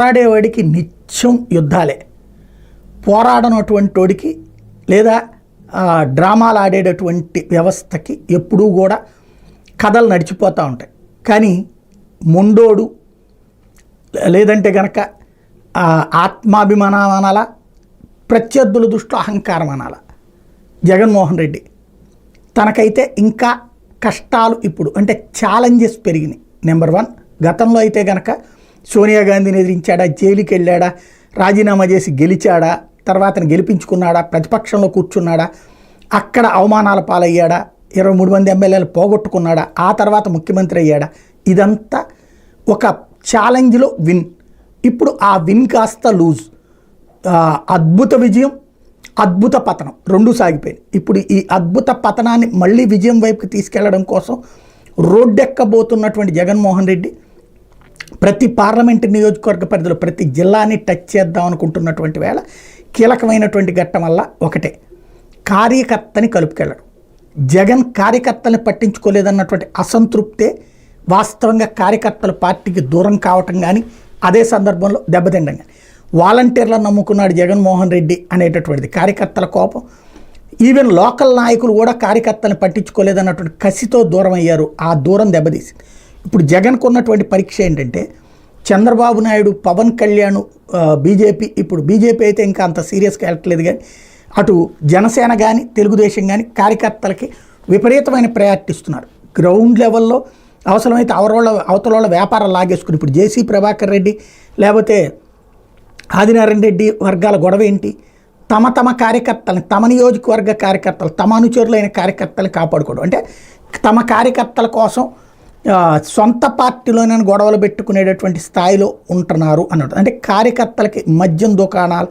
పోరాడేవాడికి నిత్యం యుద్ధాలే, పోరాడనటువంటి వాడికి లేదా డ్రామాలు ఆడేటటువంటి వ్యవస్థకి ఎప్పుడూ కూడా కథలు నడిచిపోతూ ఉంటాయి. కానీ మొండోడు లేదంటే కనుక ఆత్మాభిమానం అనాలా, ప్రత్యర్థుల దృష్టిలో అహంకారం అనాలా, జగన్మోహన్ రెడ్డి తనకైతే ఇంకా కష్టాలు ఇప్పుడు అంటే ఛాలెంజెస్ పెరిగినాయి. నెంబర్ 1, గతంలో అయితే కనుక సోనియా గాంధీని ఎదిరించాడా, జైలుకి వెళ్ళాడా, రాజీనామా చేసి గెలిచాడా, తర్వాత గెలిపించుకున్నాడా, ప్రతిపక్షంలో కూర్చున్నాడా, అక్కడ అవమానాల పాలయ్యాడా, 23 మంది ఎమ్మెల్యేలు పోగొట్టుకున్నాడా, ఆ తర్వాత ముఖ్యమంత్రి అయ్యాడా, ఇదంతా ఒక ఛాలెంజ్లో విన్. ఇప్పుడు ఆ విన్ కాస్త లూజ్. అద్భుత విజయం, అద్భుత పతనం రెండూ సాగిపోయింది. ఇప్పుడు ఈ అద్భుత పతనాన్ని మళ్ళీ విజయం వైపుకి తీసుకెళ్లడం కోసం రోడ్డెక్కబోతున్నటువంటి జగన్మోహన్ రెడ్డి ప్రతి పార్లమెంటు నియోజకవర్గ పరిధిలో ప్రతి జిల్లాని టచ్ చేద్దాం అనుకుంటున్నటువంటి వేళ కీలకమైనటువంటి ఘట్టం వల్ల ఒకటే, కార్యకర్తని కలుపుకెళ్ళడం. జగన్ కార్యకర్తల్ని పట్టించుకోలేదన్నటువంటి అసంతృప్తే వాస్తవంగా కార్యకర్తల పార్టీకి దూరం కావటం కానీ, అదే సందర్భంలో దెబ్బతిండం కానీ. వాలంటీర్లను నమ్ముకున్నాడు జగన్మోహన్ రెడ్డి అనేటటువంటిది కార్యకర్తల కోపం. ఈవెన్ లోకల్ నాయకులు కూడా కార్యకర్తలను పట్టించుకోలేదన్నటువంటి కసితో దూరం అయ్యారు. ఆ దూరం దెబ్బతీసింది. ఇప్పుడు జగన్కు ఉన్నటువంటి పరీక్ష ఏంటంటే, చంద్రబాబు నాయుడు, పవన్ కళ్యాణ్, బీజేపీ, ఇప్పుడు బీజేపీ అయితే ఇంకా అంత సీరియస్గా వెళ్ళట్లేదు, కానీ అటు జనసేన కానీ తెలుగుదేశం కానీ కార్యకర్తలకి విపరీతమైన ప్రయారిటీ ఇస్తున్నారు. గ్రౌండ్ లెవెల్లో అవసరమైతే అవతల వాళ్ళ వ్యాపారాలు లాగేసుకుని ఇప్పుడు జేసీ ప్రభాకర్ రెడ్డి లేకపోతే ఆదినారాయణ రెడ్డి వర్గాల గొడవ ఏంటి? తమ కార్యకర్తలని, తమ నియోజకవర్గ కార్యకర్తలు, తమ అనుచరులైన కార్యకర్తలను కాపాడుకోవడం. అంటే తమ కార్యకర్తల కోసం సొంత పార్టీలోనే గొడవలు పెట్టుకునేటటువంటి స్థాయిలో ఉంటున్నారు అన్నట్టు. అంటే కార్యకర్తలకి మద్యం దుకాణాలు,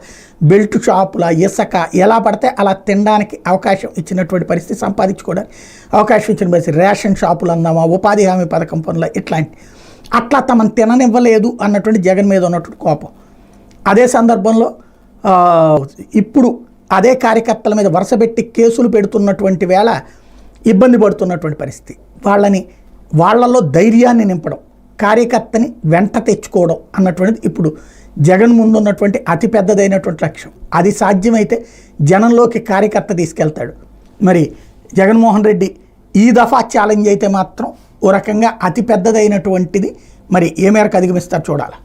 బెల్ట్ షాపుల, ఇసుక ఎలా పడితే అలా తినడానికి అవకాశం ఇచ్చినటువంటి పరిస్థితి, సంపాదించుకోవడానికి అవకాశం ఇచ్చిన పరిస్థితి, రేషన్ షాపులు అందామా, ఉపాధి హామీ పథకం పనులు ఇట్లాంటి, అట్లా తమను తిననివ్వలేదు అన్నటువంటి జగన్ మీద ఉన్నటువంటి కోపం. అదే సందర్భంలో ఇప్పుడు అదే కార్యకర్తల మీద వరుసపెట్టి కేసులు పెడుతున్నటువంటి వేళ ఇబ్బంది పడుతున్నటువంటి పరిస్థితి. వాళ్ళలో ధైర్యాన్ని నింపడం, కార్యకర్తని వెంట తెచ్చుకోవడం అన్నటువంటిది ఇప్పుడు జగన్ ముందున్నటువంటి అతిపెద్దదైనటువంటి లక్ష్యం. అది సాధ్యమైతే జనంలోకి కార్యకర్త తీసుకెళ్తాడు. మరి జగన్మోహన్ రెడ్డి ఈ దఫా ఛాలెంజ్ అయితే మాత్రం ఓ రకంగా అతిపెద్దదైనటువంటిది. మరి ఏ మేరకు అధిగమిస్తారు చూడాలి.